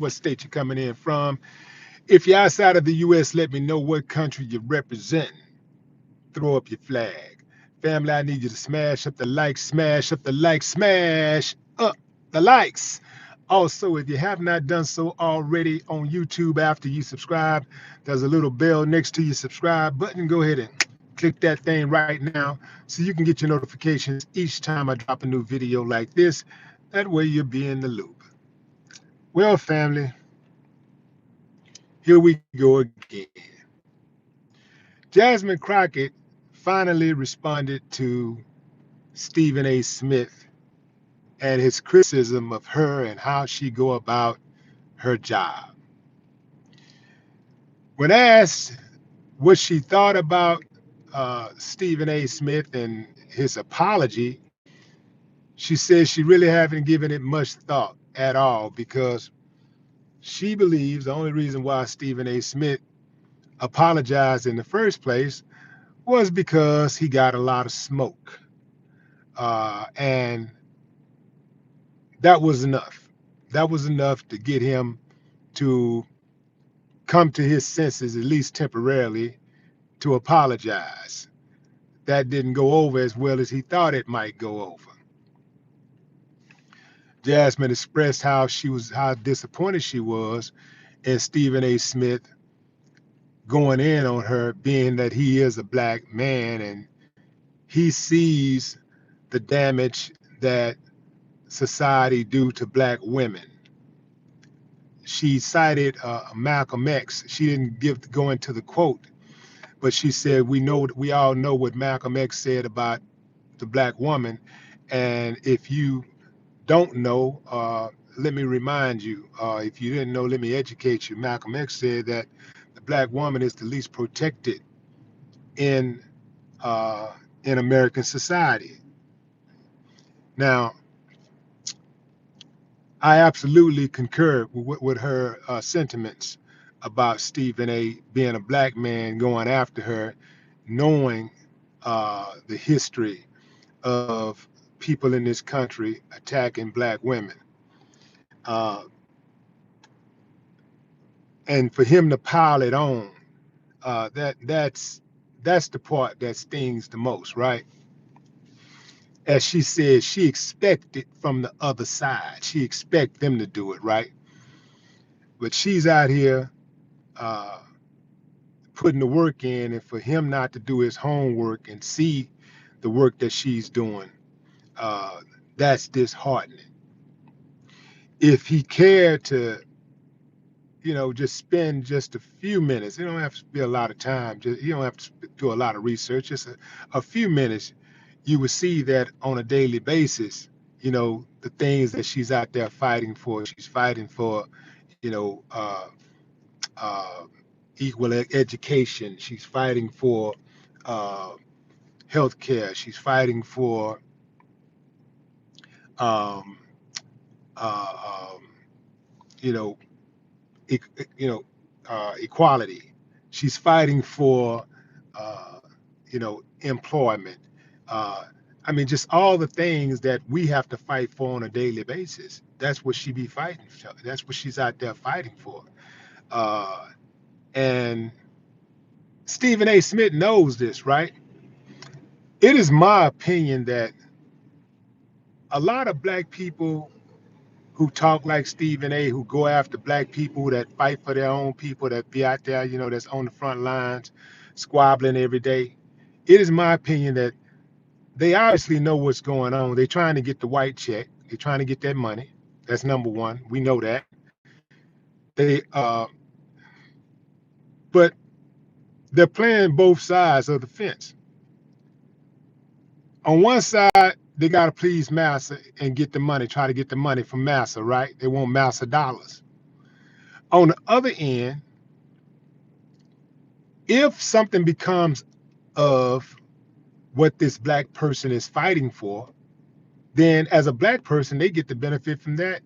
what state you're coming in from. If you're outside of the U.S., let me know what country you represent. Throw up your flag. Family, I need you to smash up the like, smash up the like, smash up the likes. Also, if you have not done so already on YouTube after you subscribe, there's a little bell next to your subscribe button. Go ahead and click that thing right now so you can get your notifications each time I drop a new video like this. That way you'll be in the loop. Well, family, here we go again. Jasmine Crockett finally responded to Stephen A. Smith and his criticism of her and how she go about her job. When asked what she thought about Stephen A. Smith and his apology, she says she really haven't given it much thought at all because she believes the only reason why Stephen A. Smith apologized in the first place was because he got a lot of smoke. And that was enough. That was enough to get him to come to his senses, at least temporarily, to apologize. That didn't go over as well as he thought it might go over. Jasmine expressed how disappointed she was in Stephen A. Smith going in on her, being that he is a black man and he sees the damage that society do to black women. She cited Malcolm X. She didn't go into the quote, but she said we all know what Malcolm X said about the black woman, and if you don't know, let me remind you. If you didn't know, let me educate you. Malcolm X said that the black woman is the least protected in American society. Now, I absolutely concur with her sentiments about Stephen A. being a black man going after her, knowing the history of people in this country attacking black women. Uh, and for him to pile it on, that's the part that stings the most, right? As she said, she expected from the other side. She expect them to do it, right? But she's out here uh, putting the work in, and for him not to do his homework and see the work that she's doing, uh, that's disheartening. If he cared to, just spend just a few minutes, it don't have to be a lot of time. Just you don't have to do a lot of research. Just a few minutes, you would see that on a daily basis. The things that she's out there fighting for. She's fighting for, you know, uh, uh, equal education. She's fighting for uh, health care. She's fighting for um, uh, um, you know, e- equality. She's fighting for employment. I mean, just all the things that we have to fight for on a daily basis. That's what she be fighting for. That's what she's out there fighting for. Uh, and Stephen A. Smith knows this, right? It is my opinion that a lot of black people who talk like Stephen A., who go after black people, that fight for their own people, that be out there, that's on the front lines, squabbling every day. It is my opinion that they obviously know what's going on. They're trying to get the white check. They're trying to get that money. That's number one. We know that. They, but they're playing both sides of the fence. On one side, they got to please MASSA and get the money, try to get the money from MASSA, right? They want MASSA dollars. On the other end, if something becomes of what this black person is fighting for, then as a black person, they get the benefit from that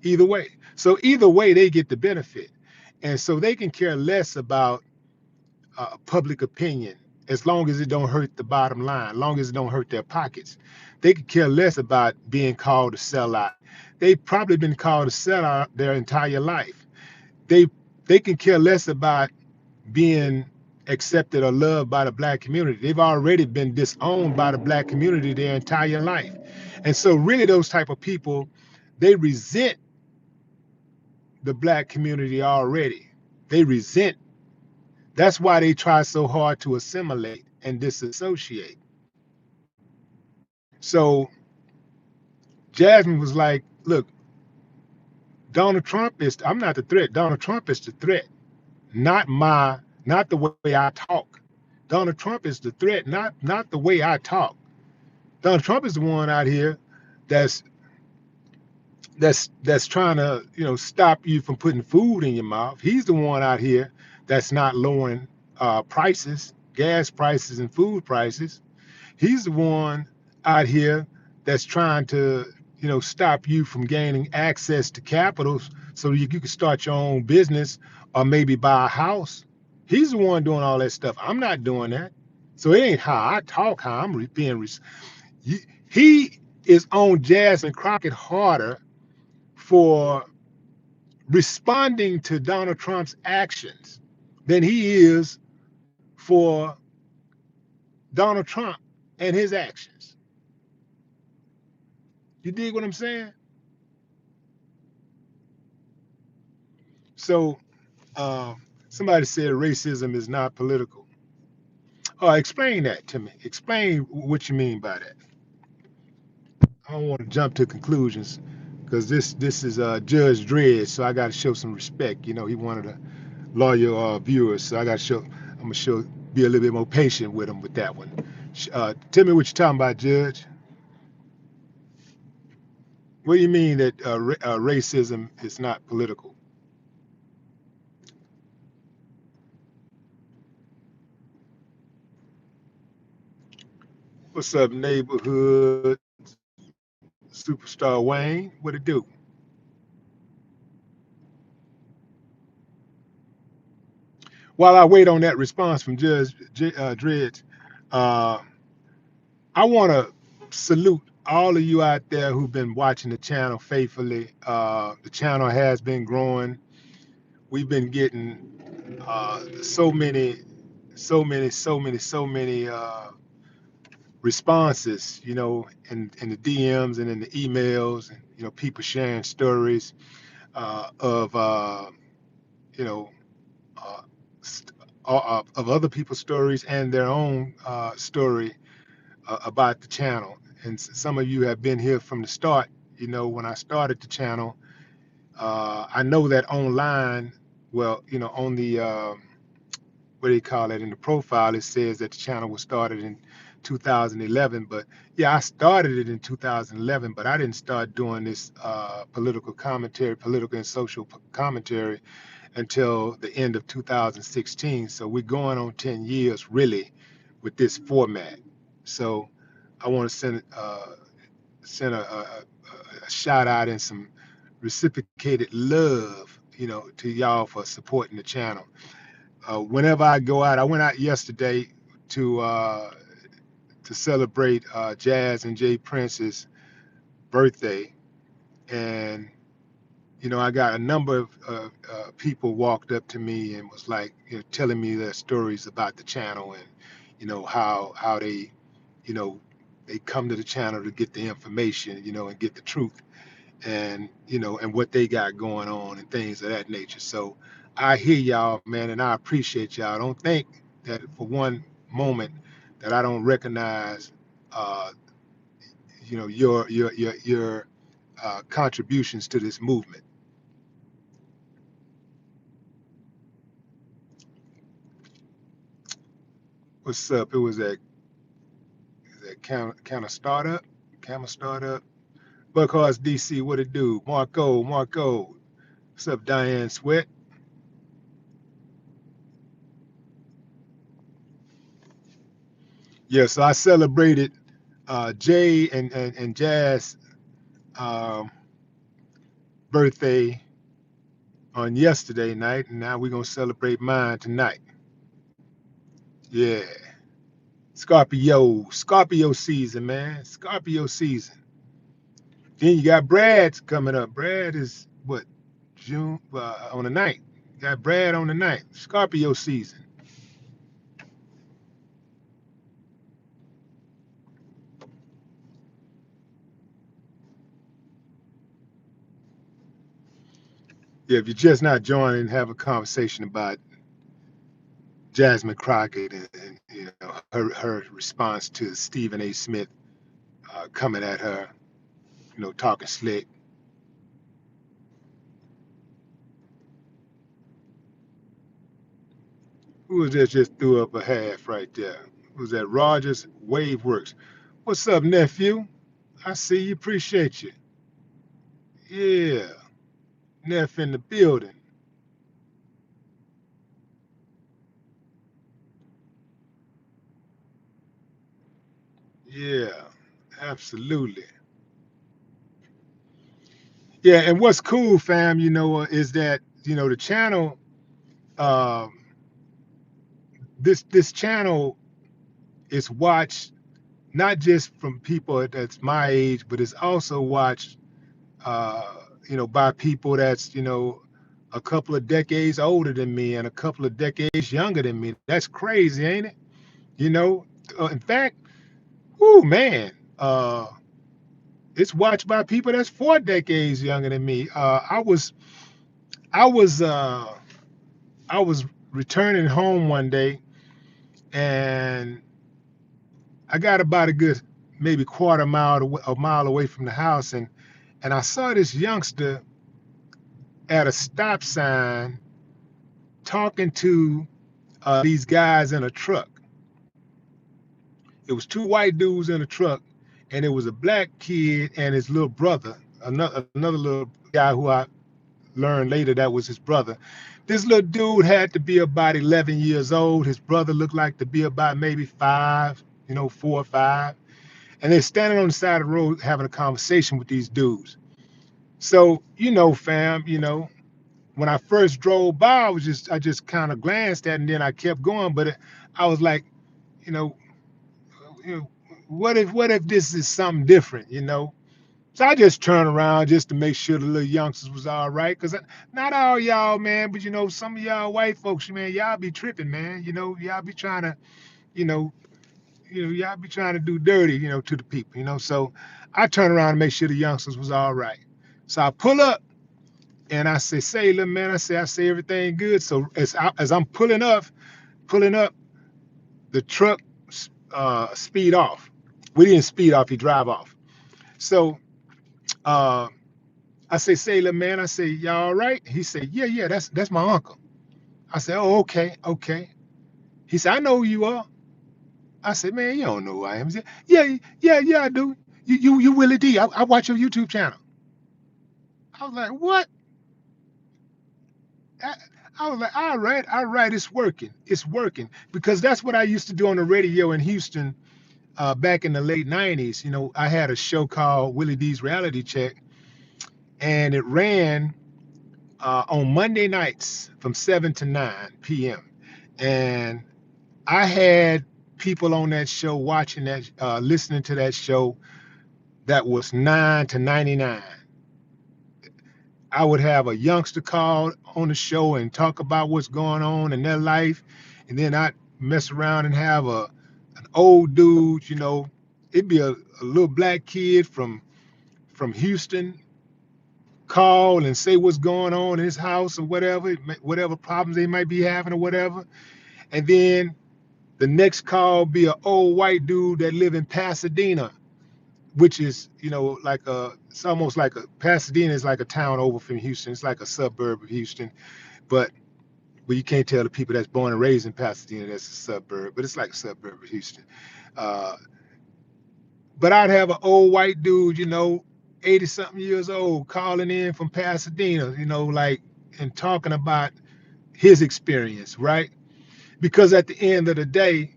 either way. So either way, they get the benefit. And so they can care less about public opinion as long as it don't hurt the bottom line, as long as it don't hurt their pockets. They could care less about being called a sellout. They've probably been called a sellout their entire life. They they can care less about being accepted or loved by the black community. They've already been disowned by the black community their entire life. And so really those type of people, they resent the black community already. They resent. That's why they try so hard to assimilate and disassociate. So Jasmine was like, look, Donald Trump is, I'm not the threat. Donald Trump is the threat, not the way I talk. Donald Trump is the threat, not the way I talk. Donald Trump is the one out here that's that's trying to, stop you from putting food in your mouth. He's the one out here that's not lowering prices, gas prices and food prices. He's the one out here that's trying to, stop you from gaining access to capitals so you can start your own business or maybe buy a house. He's the one doing all that stuff. I'm not doing that. So it ain't how I talk, how I'm he is on Jasmine Crockett harder for responding to Donald Trump's actions than he is for Donald Trump and his actions. You dig what I'm saying? So somebody said racism is not political. Explain that to me. Explain what you mean by that. I don't want to jump to conclusions because this is Judge Dredd, so I got to show some respect. He wanted to loyal viewers, so I'm gonna be a little bit more patient with him with that one. Tell me what you're talking about, Judge. What do you mean that racism is not political? What's up, neighborhood superstar Wayne? What it do? While I wait on that response from Judge Dredd, uh, I want to salute all of you out there who've been watching the channel faithfully. The channel has been growing. We've been getting so many responses, in the DMs and in the emails, and people sharing stories of you know uh, of other people's stories and their own story about the channel. And some of you have been here from the start. When I started the channel, I know that online, well, on the what do you call it, in the profile, it says that the channel was started in 2011. But yeah, I started it in 2011, but I didn't start doing this political and social commentary until the end of 2016. So we're going on 10 years really with this format. So I want to send a shout out and some reciprocated love, to y'all for supporting the channel. Whenever I go out, I went out yesterday to celebrate Jazz and Jay Prince's birthday, and I got a number of people walked up to me and was like, telling me their stories about the channel, and how they, you know, they come to the channel to get the information, and get the truth, and and what they got going on and things of that nature. So I hear y'all, man, and I appreciate y'all. Don't think that for one moment that I don't recognize, uh, your contributions to this movement. What's up? It was that kind of startup, camera startup. Buckhorse DC, what it do? Marco. What's up, Diane Sweat? Yeah, so I celebrated Jay and Jazz um, birthday on yesterday night, and now we're gonna celebrate mine tonight. Yeah, Scorpio season, man. Scorpio season. Then you got Brad's coming up. Brad is what, June on the 9th. Got Brad on the 9th. Scorpio season. Yeah, if you're just not joining, have a conversation about Jasmine Crockett and you know her response to Stephen A. Smith coming at her, you know, talking slick. Who was that just threw up a half right there? Who was that? Rogers Waveworks. What's up, nephew? I see you. Appreciate you. Yeah, Neff in the building. Yeah, absolutely. Yeah, and what's cool, fam, you know, is that you know the channel. Um, this channel is watched not just from people that's my age, but it's also watched, uh, you know, by people that's you know a couple of decades older than me and a couple of decades younger than me. That's crazy, ain't it? You know, in fact, whoo man, it's watched by people that's 4 decades younger than me. I was I was returning home one day and I got about a good maybe a mile away from the house and I saw this youngster at a stop sign talking to these guys in a truck. It was two white dudes in a truck and it was a black kid and his little brother, another little guy who I learned later that was his brother. This little dude had to be about 11 years old. His brother looked like to be about maybe 5, you know, 4 or 5. And they're standing on the side of the road having a conversation with these dudes. So, you know, fam, you know, when I first drove by, I just kind of glanced at it and then I kept going. But I was like, you know, you know, what if this is something different, you know? So I just turned around just to make sure the little youngsters was all right. Cause not all y'all, man, but you know, some of y'all white folks, man, y'all be tripping, man. You know, y'all be trying to, you know, y'all be trying to do dirty, you know, to the people, you know. So I turn around and make sure the youngsters was all right. So I pull up and I say, little man, I say everything good. So as I'm pulling up, the truck speed off. We didn't speed off, he drive off. So uh, I say, little man, I say, y'all all right? He said, yeah, that's my uncle. I said, oh, okay. He said, I know who you are. I said, man, you don't know who I am. He said, yeah, I do. You Willie D. I watch your YouTube channel. I was like, what? I, I was like, all right, it's working. Because that's what I used to do on the radio in Houston back in the late 90s. You know, I had a show called Willie D's Reality Check, and it ran on Monday nights from 7 to 9 p.m. And I had people on that show watching that, listening to that show that was 9 to 99. I would have a youngster call on the show and talk about what's going on in their life. And then I'd mess around and have an old dude, you know, it'd be a little black kid from Houston call and say what's going on in his house or whatever problems they might be having or whatever. And then the next call be an old white dude that live in Pasadena, which is, you know, it's almost like Pasadena is like a town over from Houston. It's like a suburb of Houston, but you can't tell the people that's born and raised in Pasadena that's a suburb, but it's like a suburb of Houston. Uh, but I'd have an old white dude, you know, 80 something years old, calling in from Pasadena, you know, like, and talking about his experience, right? Because at the end of the day,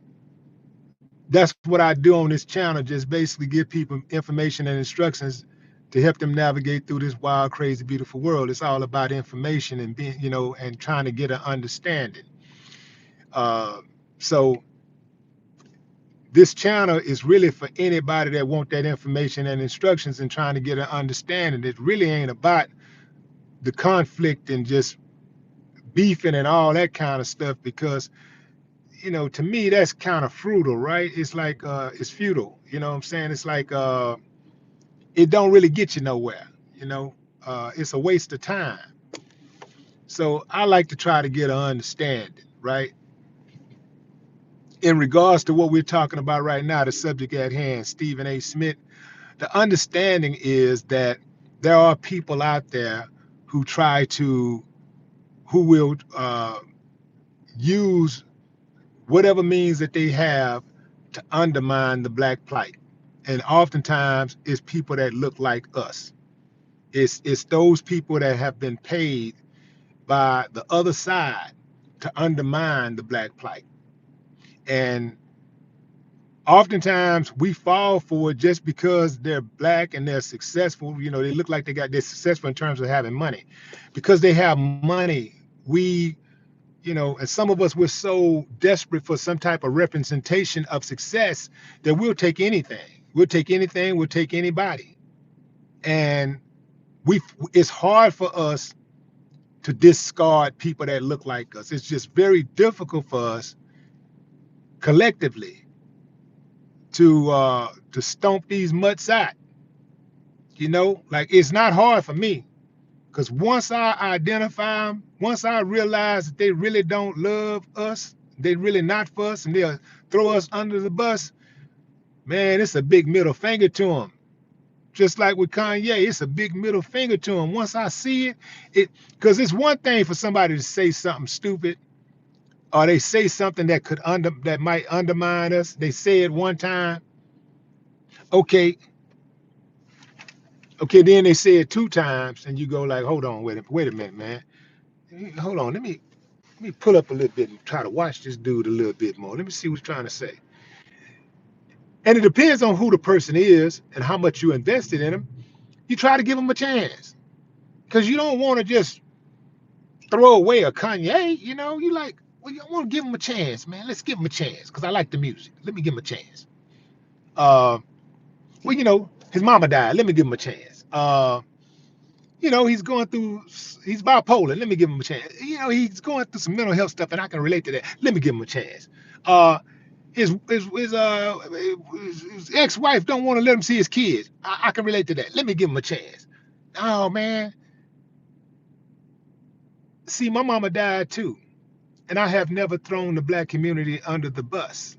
that's what I do on this channel, just basically give people information and instructions to help them navigate through this wild, crazy, beautiful world. It's all about information and being, you know, and trying to get an understanding. Uh, so This channel is really for anybody that want that information and instructions and trying to get an understanding. It really ain't about the conflict and just beefing and all that kind of stuff, because to me that's kind of frugal, right? It's like it's futile, you know what I'm saying? It's like it don't really get you nowhere, you know. It's a waste of time. So I like to try to get an understanding, right? In regards to what we're talking about right now, the subject at hand, Stephen A. Smith, the understanding is that there are people out there who who will use whatever means that they have to undermine the black plight. And oftentimes it's people that look like us. It's those people that have been paid by the other side to undermine the black plight. And oftentimes we fall for it just because they're black and they're successful. They look like they're successful in terms of having money. Because they have money, and some of us, we're so desperate for some type of representation of success that we'll take anything. We'll take anything, we'll take anybody. And it's hard for us to discard people that look like us. It's just very difficult for us collectively to stomp these mutts out. Like, it's not hard for me, because once I identify them, once I realize that they really don't love us, they really not for us, and they'll throw us under the bus, man, it's a big middle finger to them. Just like with Kanye, it's a big middle finger to him. Once I see because it's one thing for somebody to say something stupid, or they say something that might undermine us. They say it one time, okay, then they say it two times, and you go like, hold on, wait a minute, man. Hold on, let me pull up a little bit and try to watch this dude a little bit more. Let me see what he's trying to say. And it depends on who the person is and how much you invested in them. You try to give them a chance, because you don't want to just throw away a Kanye. You like, well, you want to give him a chance, man. Let's give him a chance, because I like the music. Let me give him a chance. His mama died. Let me give him a chance. He's bipolar. Let me give him a chance. He's going through some mental health stuff, and I can relate to that. Let me give him a chance. His ex-wife don't want to let him see his kids. I can relate to that. Let me give him a chance. Oh, man. See, my mama died too, and I have never thrown the black community under the bus.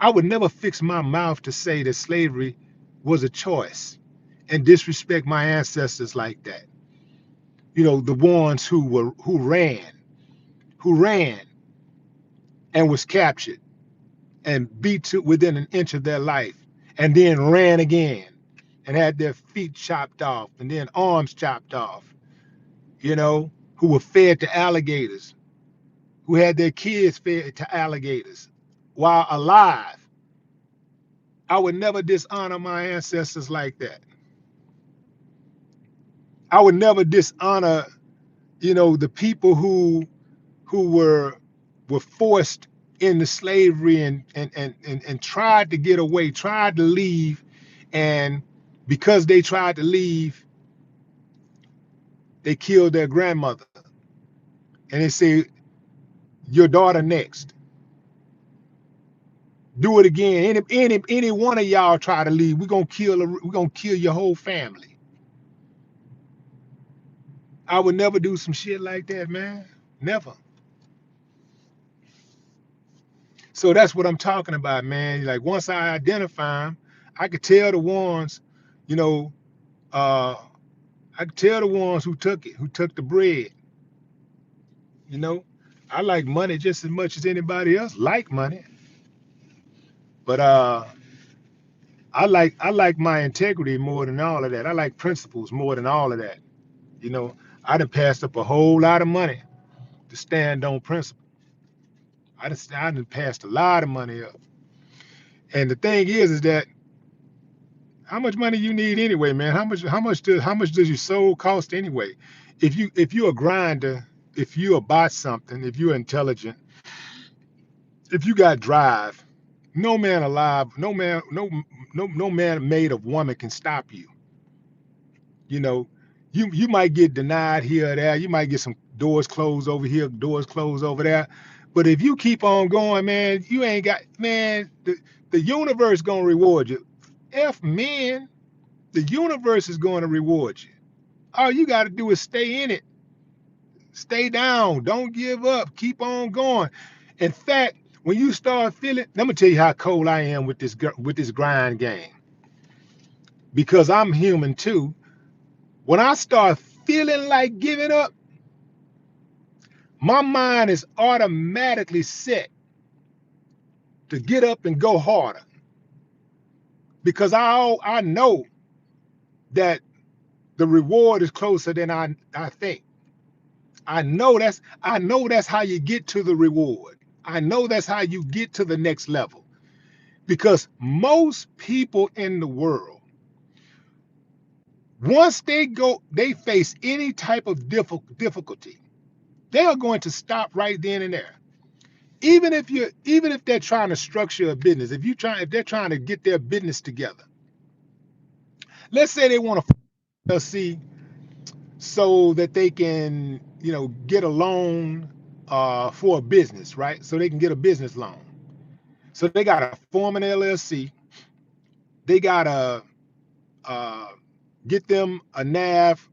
I would never fix my mouth to say that slavery was a choice and disrespect my ancestors like that. The ones who ran and was captured and beat to within an inch of their life, and then ran again and had their feet chopped off and then arms chopped off, who were fed to alligators, who had their kids fed to alligators while alive. I would never dishonor my ancestors like that. I would never dishonor, the people who were forced into slavery and tried to get away, tried to leave, and because they tried to leave, they killed their grandmother. And they say, your daughter next. Do it again. Any one of y'all try to leave, we're gonna kill your whole family. I would never do some shit like that, man. Never. So that's what I'm talking about, man. Like, once I identify them, I could tell the ones, I could tell the ones who took the bread. I like money just as much as anybody else like money. But I like my integrity more than all of that. I like principles more than all of that. I done passed up a whole lot of money to stand on principle. I done passed a lot of money up. And the thing is that how much money you need anyway, man? How much does your soul cost anyway? If you're a grinder, if you're about something, if you're intelligent, if you got drive, No man alive, no man made of woman can stop you. You know, you might get denied here or there. You might get some doors closed over here, doors closed over there. But if you keep on going, man, you ain't got, man, the universe gonna reward you. F men, the universe is going to reward you. All you got to do is stay in it. Stay down. Don't give up. Keep on going. In fact, when you start feeling, let me tell you how cold I am with this grind game. Because I'm human too. When I start feeling like giving up, my mind is automatically set to get up and go harder. Because I know that the reward is closer than I think. I know that's how you get to the reward. I know that's how you get to the next level. Because most people in the world, once they face any type of difficulty, they are going to stop right then and there. Even if they're trying to structure a business, if they're trying to get their business together. Let's say they want to see so that they can, get a loan for a business, right? So they can get a business loan. So they got to form an LLC. They got to get them a NAV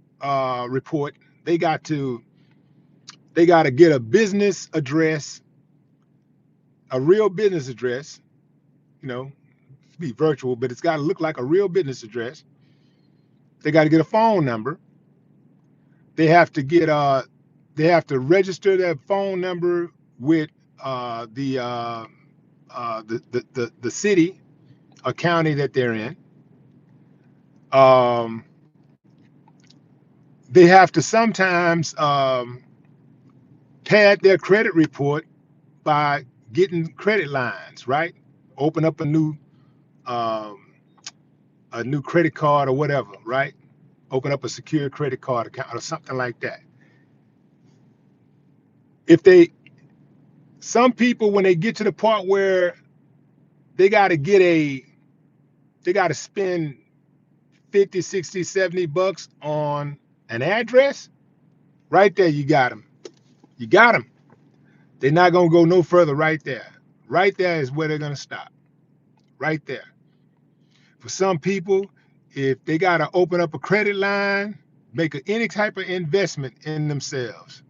report. They got to get a business address, a real business address. Be virtual, but it's got to look like a real business address. They got to get a phone number. They have to register that phone number with the city or county that they're in. They have to sometimes pad their credit report by getting credit lines, right? Open up a new credit card or whatever, right? Open up a secure credit card account or something like that. Some people, when they get to the part where they got to spend 50, 60, 70 bucks on an address, right there, you got them. You got them. They're not going to go no further right there. Right there is where they're going to stop. Right there. For some people, if they got to open up a credit line, make any type of investment in themselves,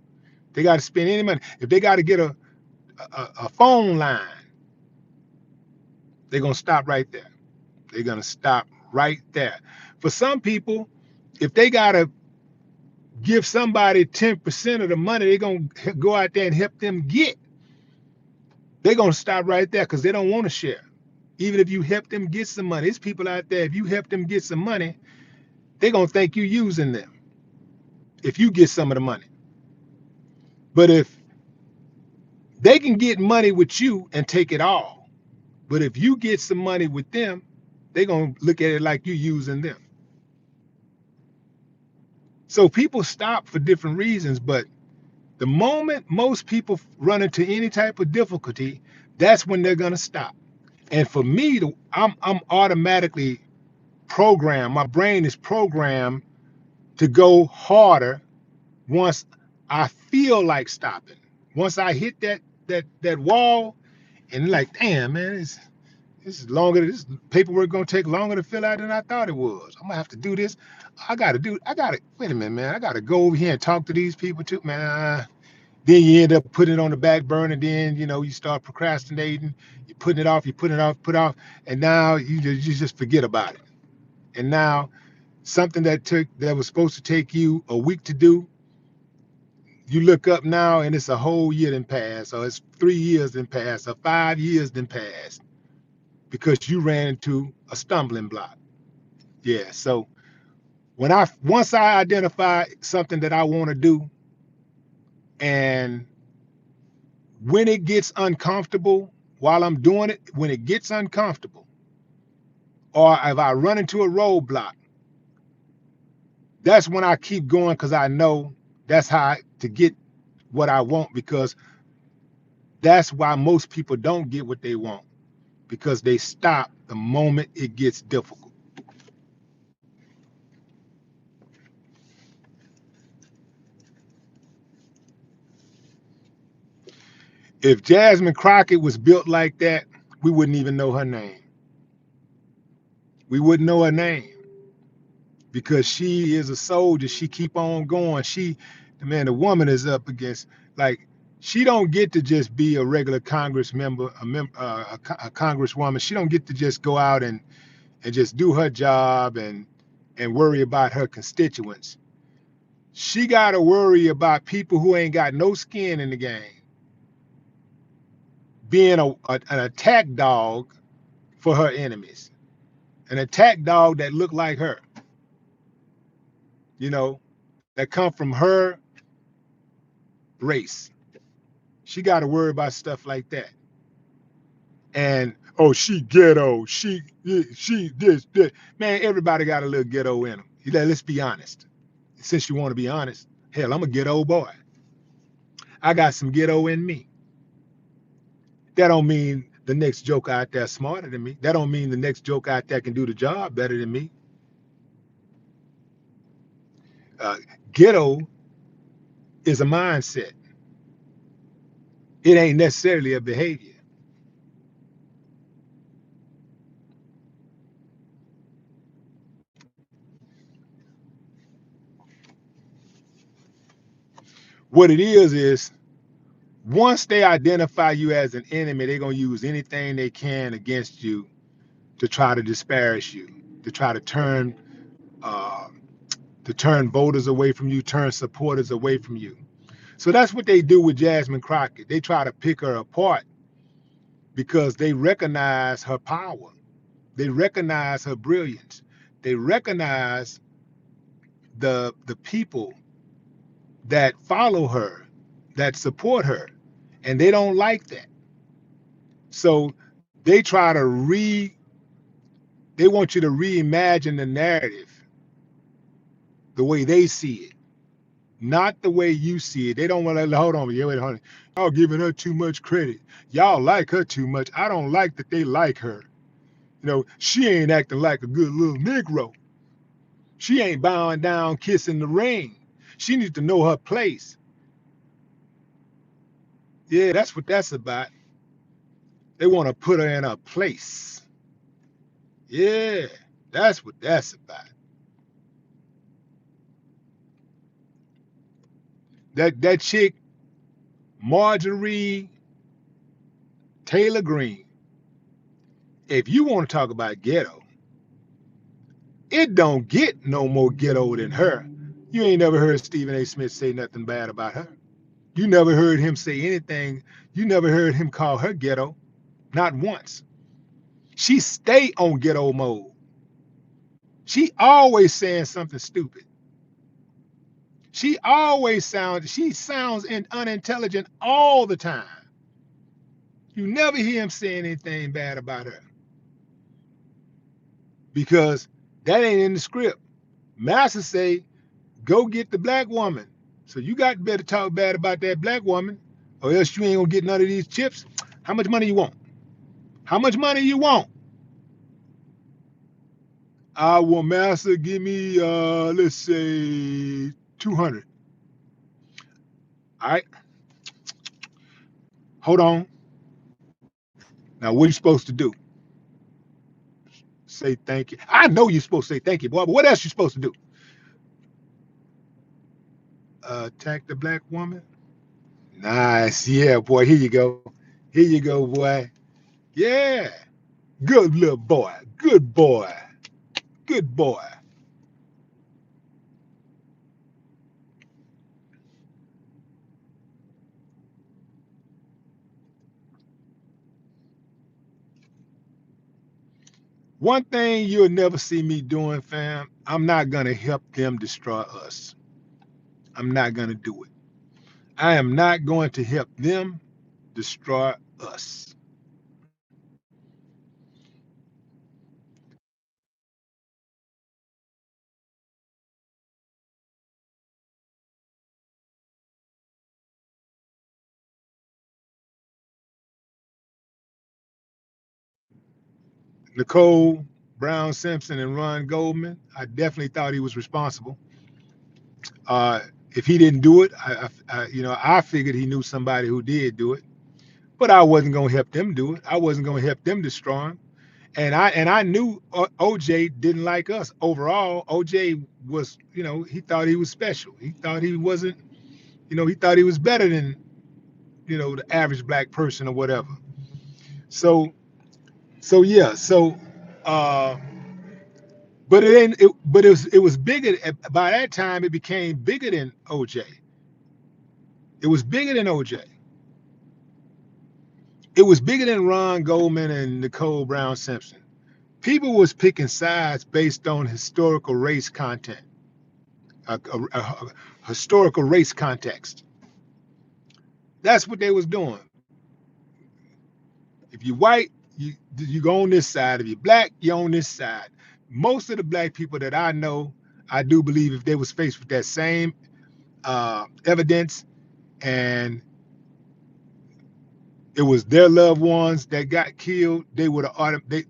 they got to spend any money. If they got to get a phone line, they're going to stop right there. They're going to stop right there. For some people, if they got to give somebody 10% of the money they're going to go out there and help them get, they're going to stop right there because they don't want to share. Even if you help them get some money, there's people out there, if you help them get some money, they're going to think you using them if you get some of the money. But if they can get money with you and take it all, but if you get some money with them, they're going to look at it like you using them. So people stop for different reasons, but the moment most people run into any type of difficulty, that's when they're going to stop. And for me, I'm automatically programmed. My brain is programmed to go harder once I feel like stopping. Once I hit that wall, and like, damn, man, this paperwork gonna take longer to fill out than I thought it was. I'm gonna have to do this. Wait a minute, man. I gotta go over here and talk to these people too, man. Then you end up putting it on the back burner. Then you start procrastinating. You putting it off. And now you just forget about it. And now something that was supposed to take you a week to do, you look up now and it's a whole year then passed, or it's 3 years then passed, or 5 years then passed, because you ran into a stumbling block. Yeah. So once I identify something that I want to do, and when it gets uncomfortable while I'm doing it, when it gets uncomfortable, or if I run into a roadblock, that's when I keep going, because I know that's how to get what I want, because that's why most people don't get what they want, because they stop the moment it gets difficult. If Jasmine Crockett was built like that, we wouldn't even know her name. We wouldn't know her name because she is a soldier. She keep on going. Man, the woman is up against, like, she don't get to just be a regular Congress member, a congresswoman. She don't get to just go out and just do her job and worry about her constituents. She got to worry about people who ain't got no skin in the game, being an attack dog for her enemies, an attack dog that look like her, you know, that come from her race. She got to worry about stuff like that. And oh, she ghetto, she this. Man, everybody got a little ghetto in them. Let's be honest. Since you want to be honest, hell, I'm a ghetto boy. I got some ghetto in me. That don't mean the next joke out there smarter than me. That don't mean the next joke out there can do the job better than me. Uh, Ghetto is a mindset. It ain't necessarily a behavior. What it is once they identify you as an enemy, they're gonna use anything they can against you to try to disparage you, to try uh, to turn voters away from you, turn supporters away from you. So that's what they do with Jasmine Crockett. They try to pick her apart because they recognize her power. They recognize her brilliance. They recognize the people that follow her, that support her, and they don't like that. So they try to they want you to reimagine the narrative the way they see it, not the way you see it. They don't want to hold on. Yeah, wait, hold on. Y'all giving her too much credit. Y'all like her too much. I don't like that they like her. She ain't acting like a good little Negro. She ain't bowing down, kissing the ring. She needs to know her place. Yeah, that's what that's about. They want to put her in her place. Yeah, that's what that's about. That chick, Marjorie Taylor Greene. If you want to talk about ghetto, it don't get no more ghetto than her. You ain't never heard Stephen A. Smith say nothing bad about her. You never heard him say anything. You never heard him call her ghetto, not once. She stay on ghetto mode. She always saying something stupid. She sounds unintelligent all the time. You never hear him saying anything bad about her because that ain't in the script. Massa say, go get the black woman. So you got better talk bad about that black woman, or else you ain't gonna get none of these chips. How much money you want? How much money you want? I will Massa give me let's say 200. All right, hold on. Now what are you supposed to do? Say thank you. I know you're supposed to say thank you, boy, but what else you supposed to do? Attack the black woman? Nice. Yeah, boy. Here you go. Here you go, boy. Yeah. Good little boy. Good boy. Good boy. One thing you'll never see me doing, fam, I'm not going to help them destroy us. I'm not going to do it. I am not going to help them destroy us. Nicole Brown Simpson and Ron Goldman, I definitely thought he was responsible. If he didn't do it, I figured he knew somebody who did do it, but I wasn't gonna help them do it. I wasn't gonna help them destroy him. And I knew OJ didn't like us overall. OJ was, he thought he was special. He thought he wasn't, he thought he was better than, the average black person or whatever. So, so yeah, so, uh, but it ain't. It was bigger by that time. It became bigger than OJ. It was bigger than OJ. It was bigger than Ron Goldman and Nicole Brown Simpson. People was picking sides based on historical race content, a historical race context. That's what they was doing. If you're white, you go on this side. If you're black, you're on this side. Most of the black people that I know, I do believe if they was faced with that same evidence and it was their loved ones that got killed, they would have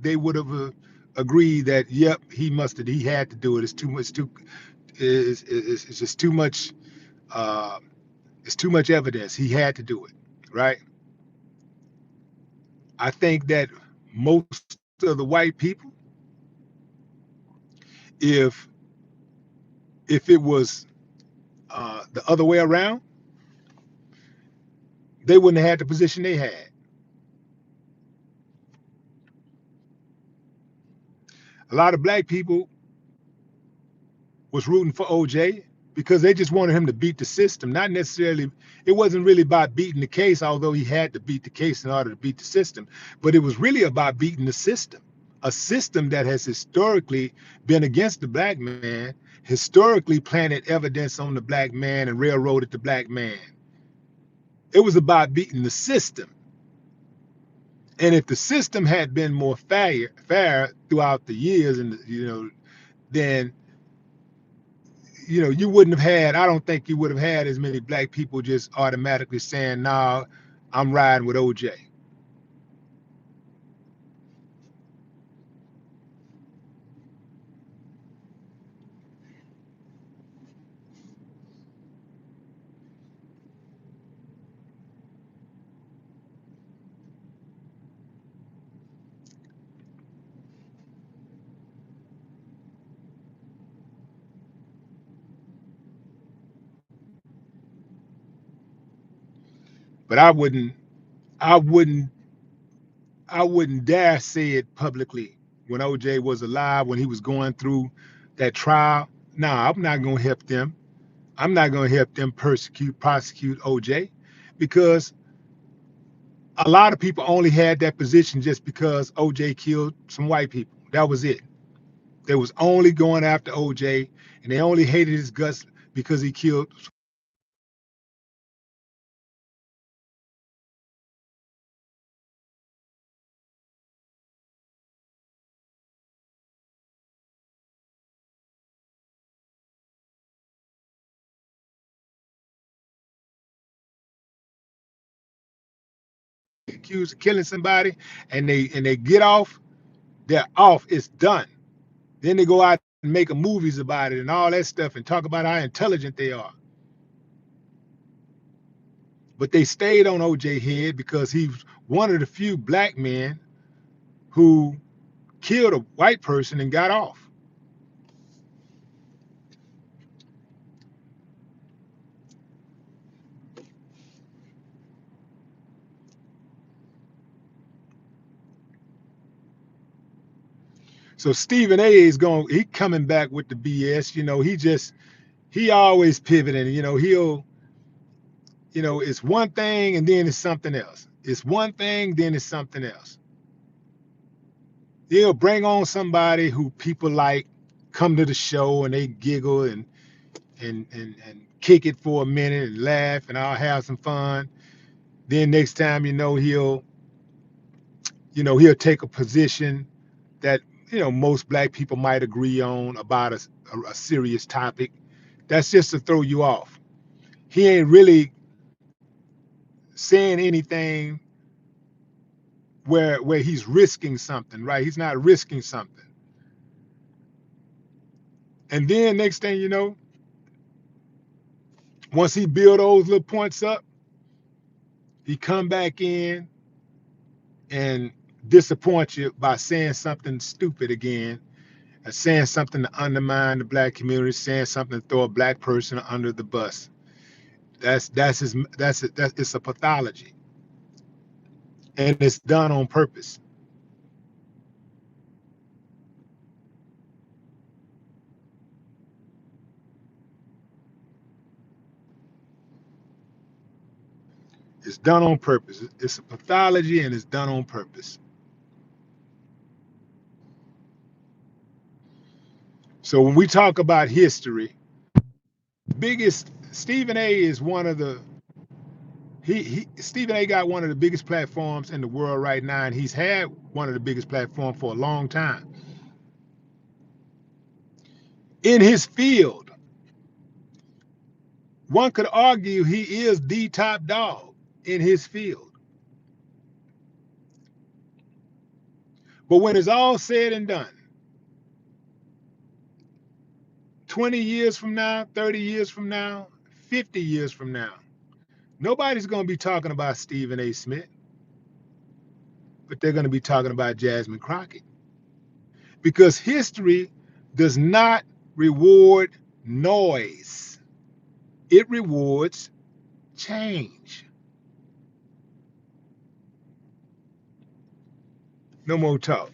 they would have agreed that yep, he had to do it. It's too much too it's just too much uh, it's too much evidence. He had to do it, right? I think that most of the white people, if it was the other way around, they wouldn't have had the position they had. A lot of black people was rooting for OJ because they just wanted him to beat the system. Not necessarily, it wasn't really about beating the case, although he had to beat the case in order to beat the system, but it was really about beating the system. A system that has historically been against the black man, historically planted evidence on the black man and railroaded the black man. It was about beating the system. And if the system had been more fair throughout the years, and then you wouldn't have had, I don't think you would have had as many black people just automatically saying, nah, I'm riding with OJ. But I wouldn't, I wouldn't dare say it publicly when OJ was alive, when he was going through that trial. Nah, I'm not gonna help them. I'm not gonna help them prosecute OJ, because a lot of people only had that position just because OJ killed some white people. That was it. They was only going after OJ, and they only hated his guts because he killed. Accused of killing somebody, and they get off. They're off. It's done. Then they go out and make movies about it and all that stuff and talk about how intelligent they are. But they stayed on OJ head because he's one of the few black men who killed a white person and got off. So Stephen A is he coming back with the BS. He always pivoting. It's one thing and then it's something else. It's one thing, then it's something else. He'll bring on somebody who people like, come to the show and they giggle and kick it for a minute and laugh and I'll have some fun. Then next time, he'll take a position that most black people might agree on about a serious topic. That's just to throw you off. He ain't really saying anything where he's risking something, right? He's not risking something. And then next thing you know, once he build those little points up, he come back in and disappoint you by saying something stupid again, and saying something to undermine the black community, saying something to throw a black person under the bus. It's a pathology, and it's done on purpose. It's done on purpose. It's a pathology, and it's done on purpose. So when we talk about history, biggest Stephen A is one of the he Stephen A got one of the biggest platforms in the world right now, and he's had one of the biggest platforms for a long time. In his field, one could argue he is the top dog in his field. But when it's all said and done, 20 years from now, 30 years from now, 50 years from now, nobody's going to be talking about Stephen A. Smith, but they're going to be talking about Jasmine Crockett. Because history does not reward noise, it rewards change. No more talk.